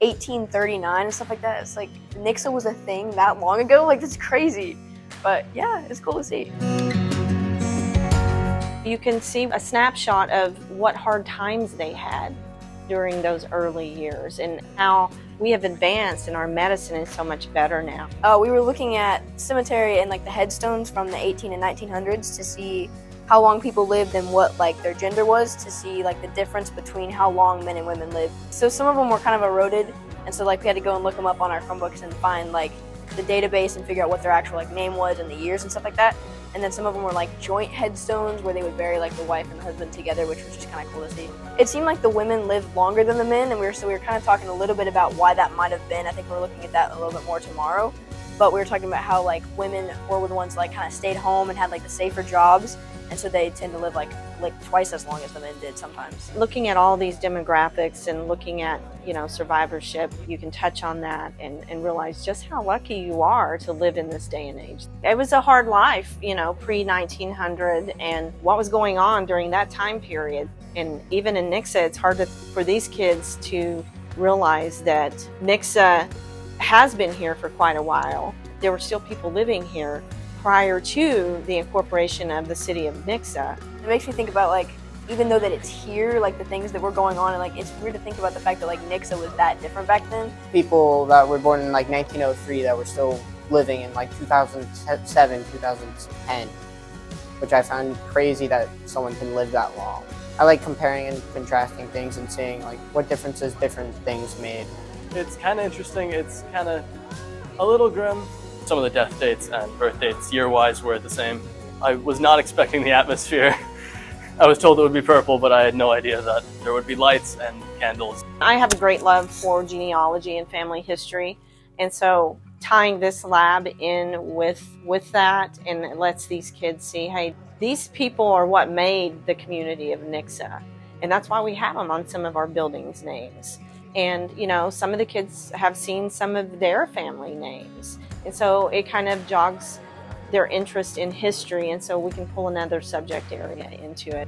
1839 and stuff like that. It's like Nixa was a thing that long ago. Like, that's crazy. But yeah, it's cool to see. You can see a snapshot of what hard times they had during those early years and how we have advanced and our medicine is so much better now. We were looking at cemetery and like the headstones from the 18 and 1900s to see how long people lived and what like their gender was, to see like the difference between how long men and women lived. So some of them were kind of eroded, and so like we had to go and look them up on our Chromebooks and find like the database and figure out what their actual like name was and the years and stuff like that. And then some of them were like joint headstones where they would bury like the wife and the husband together, which was just kind of cool to see. It seemed like the women lived longer than the men, and we were kind of talking a little bit about why that might have been. I think we're looking at that a little bit more tomorrow. But we were talking about how like women were the ones like kind of stayed home and had like the safer jobs, and so they tend to live like twice as long as the men did sometimes. Looking at all these demographics and looking at, you know, survivorship, you can touch on that and realize just how lucky you are to live in this day and age. It was a hard life, you know, pre-1900 and what was going on during that time period. And even in Nixa, it's hard for these kids to realize that Nixa has been here for quite a while. There were still people living here prior to the incorporation of the city of Nixa. It makes me think about like, even though that it's here, like the things that were going on, and like it's weird to think about the fact that like Nixa was that different back then. People that were born in like 1903 that were still living in like 2007, 2010, which I found crazy that someone can live that long. I like comparing and contrasting things and seeing like what differences different things made. It's kind of interesting. It's kind of a little grim. Some of the death dates and birth dates year-wise were the same. I was not expecting the atmosphere. I was told it would be purple, but I had no idea that there would be lights and candles. I have a great love for genealogy and family history, and so tying this lab in with that, and it lets these kids see, hey, these people are what made the community of Nixa, and that's why we have them on some of our buildings' names. And, you know, some of the kids have seen some of their family names. And so it kind of jogs their interest in history. And so we can pull another subject area into it.